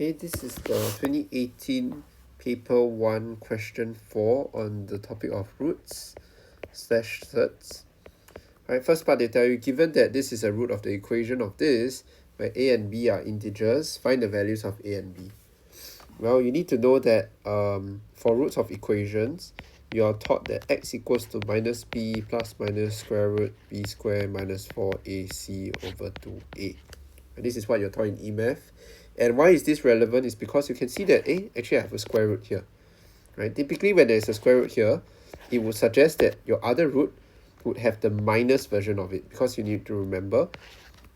Okay, this is the 2018 paper 1 question 4 on the topic of roots/surds. Alright, first part they tell you, given that this is a root of the equation of this, where a and b are integers, find the values of a and b. Well, you need to know that for roots of equations, you are taught that x equals to minus b plus minus square root b squared minus 4ac over 2a. And this is what you're taught in E-math. And why is this relevant is because you can see that, actually I have a square root here. Right? Typically when there's a square root here, it would suggest that your other root would have the minus version of it, because you need to remember,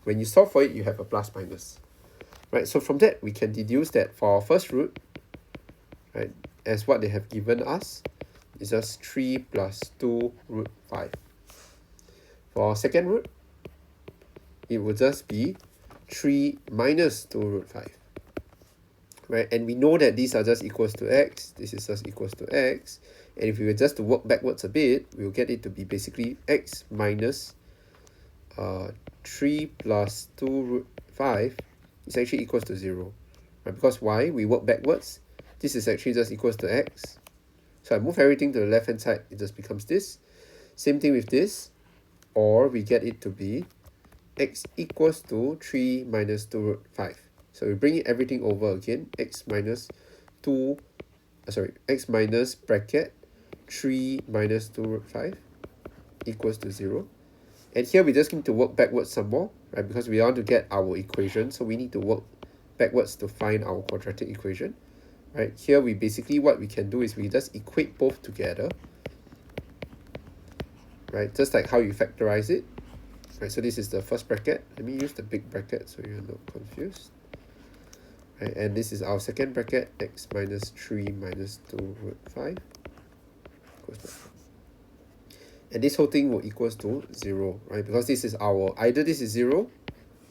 when you solve for it, you have a plus minus. Right? So from that, we can deduce that for our first root, right, as what they have given us, is just 3 plus 2 root 5. For our second root, it would just be 3 minus 2 root 5. Right? And we know that these are just equals to x, this is just equals to x, and if we were just to work backwards a bit, we'll get it to be basically x minus 3 plus 2 root 5 is actually equals to 0. Right? Because why? We work backwards, this is actually just equals to x. So I move everything to the left hand side, it just becomes this. Same thing with this, or we get it to be x equals to 3 minus 2 root 5. So we bring everything over again, x minus bracket 3 minus 2 root 5 equals to 0. And here we just need to work backwards some more, right? Because we want to get our equation, so we need to work backwards to find our quadratic equation. Right? Here we basically, what we can do is we just equate both together. Right? Just like how you factorize it. Right, so this is the first bracket. Let me use the big bracket so you're not confused. Right, and this is our second bracket, x minus 3 minus 2 root 5 equals to 4. And this whole thing will equals to 0, right? Because this is our, either this is 0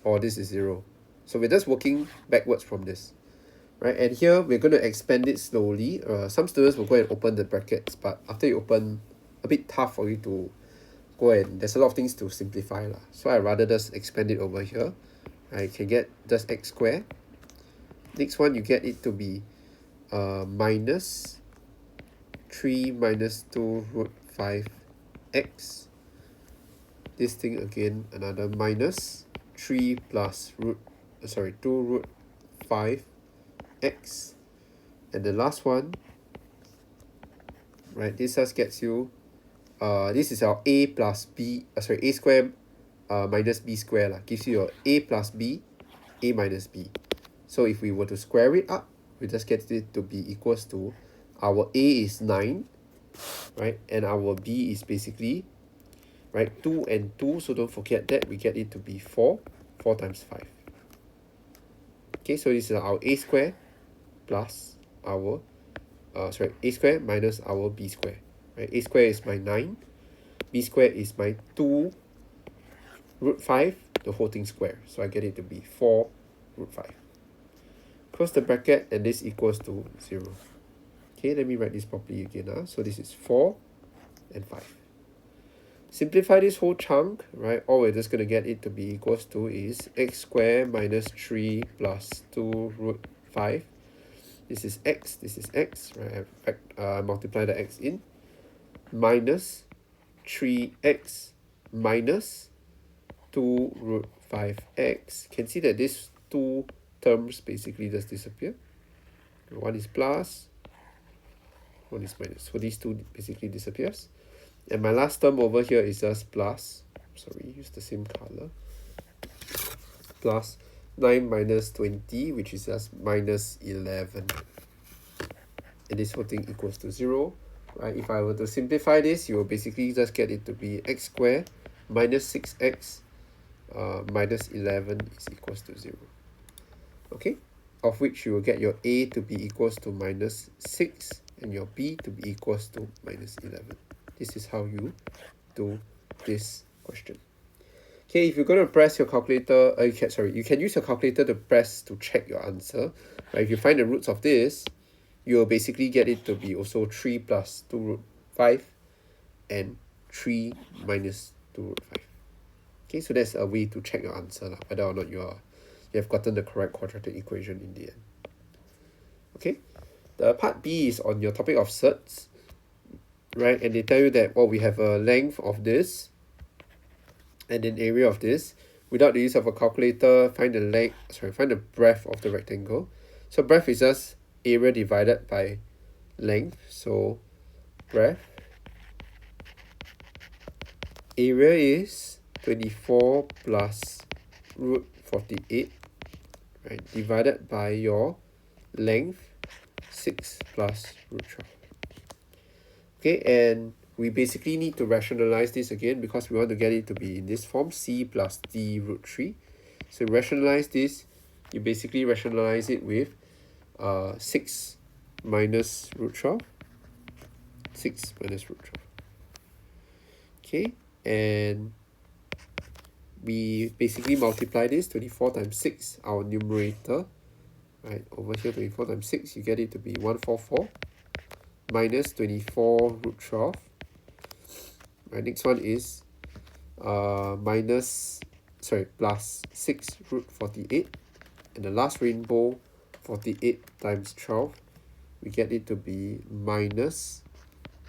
or this is 0. So we're just working backwards from this. Right, and here we're going to expand it slowly. Some students will go and open the brackets, but after you open, a bit tough for you to go and there's a lot of things to simplify lah. So I rather just expand it over here. I can get just x squared. Next one, you get it to be minus 3 minus 2 root 5x. This thing again, another minus 3 plus 2 root 5x. And the last one, right, this just gets you this is our a plus b, a squared minus b squared gives you your a plus b, a minus b. So if we were to square it up, we just get it to be equals to, our a is 9, right, and our b is basically, right, 2 and 2, so don't forget that, we get it to be 4 times 5. Okay, so this is our a squared plus our a squared minus our b squared. Right, a squared is my 9, b squared is my 2 root 5, the whole thing square. So I get it to be 4 root 5. Close the bracket, and this equals to 0. Okay, let me write this properly again. So this is 4 and 5. Simplify this whole chunk, right? All we're just going to get it to be equals to is x squared minus 3 plus 2 root 5. This is x, right? I multiply the x in, minus 3x minus 2 root 5x. Can see that these two terms basically just disappear. One is plus, one is minus. So these two basically disappears. And my last term over here is just plus, use the same color, plus 9 minus 20, which is just minus 11. And this whole thing equals to 0. Right? If I were to simplify this, you will basically just get it to be x squared minus 6x minus 11 is equals to 0. Okay, of which you will get your a to be equals to minus 6 and your b to be equals to minus 11. This is how you do this question. Okay, if you're going to press your calculator, you can use your calculator to press to check your answer. Right? If you find the roots of this, you'll basically get it to be also 3 plus 2 root 5 and 3 minus 2 root 5. Okay, so that's a way to check your answer, whether or not you have gotten the correct quadratic equation in the end. Okay, the part B is on your topic of surds, right? And they tell you that, well, we have a length of this and an area of this. Without the use of a calculator, find the breadth of the rectangle. So breadth is just area divided by length. So breadth, area is 24 plus root 48, right, divided by your length, 6 plus root 12. Okay, and we basically need to rationalize this again because we want to get it to be in this form, c plus d root 3. So rationalize this, you basically rationalize it with 6 minus root 12. 6 minus root 12. Okay, and we basically multiply this, 24 times 6, our numerator, right, over here 24 times 6, you get it to be 144 minus 24 root 12. Right, next one is plus 6 root 48, and the last rainbow, 48 times 12, we get it to be minus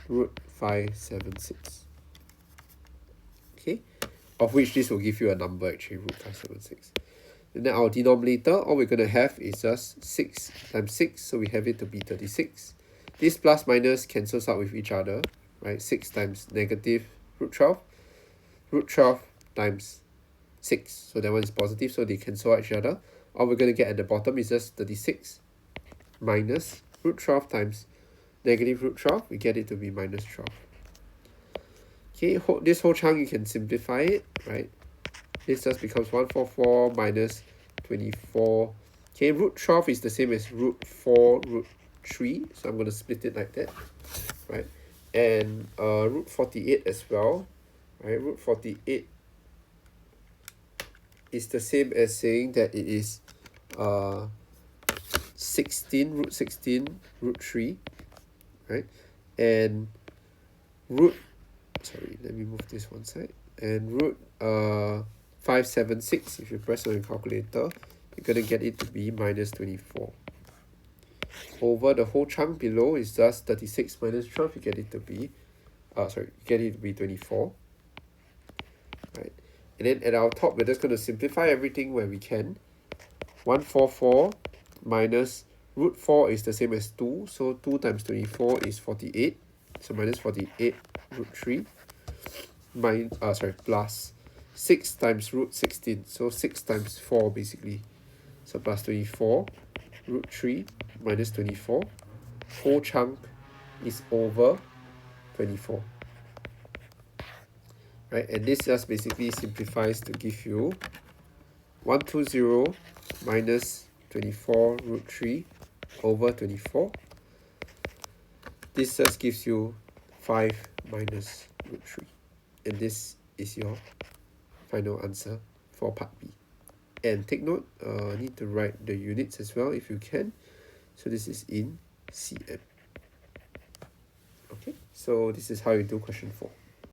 root 576. Okay, of which this will give you a number actually, root 576. And then our denominator, all we're going to have is just 6 times 6, so we have it to be 36. This plus minus cancels out with each other, right? 6 times negative root 12. Root 12 times 6, so that one is positive, so they cancel out each other. All we're going to get at the bottom is just 36 minus root 12 times negative root 12. We get it to be minus 12. Okay, this whole chunk you can simplify it, right? This just becomes 144 minus 24. Okay, root 12 is the same as root 4 root 3, so I'm going to split it like that, right? And root 48 as well, right? Root 48 is the same as saying that it is 16 root 16 root 3, right? And let me move this one side, and root 576, if you press on your calculator, you're going to get it to be minus 24. Over the whole chunk below is just 36 minus 12, you get it to be 24, right? And then at our top, we're just going to simplify everything where we can. 144 minus root 4 is the same as 2, so 2 times 24 is 48, so minus 48 root 3, plus 6 times root 16, so 6 times 4 basically, so plus 24 root 3 minus 24, whole chunk is over 24, right? And this just basically simplifies to give you 120 minus 24 root 3 over 24. This just gives you 5 minus root 3, and this is your final answer for part B. And take note, need to write the units as well if you can. So this is in cm. Okay, so this is how you do question 4.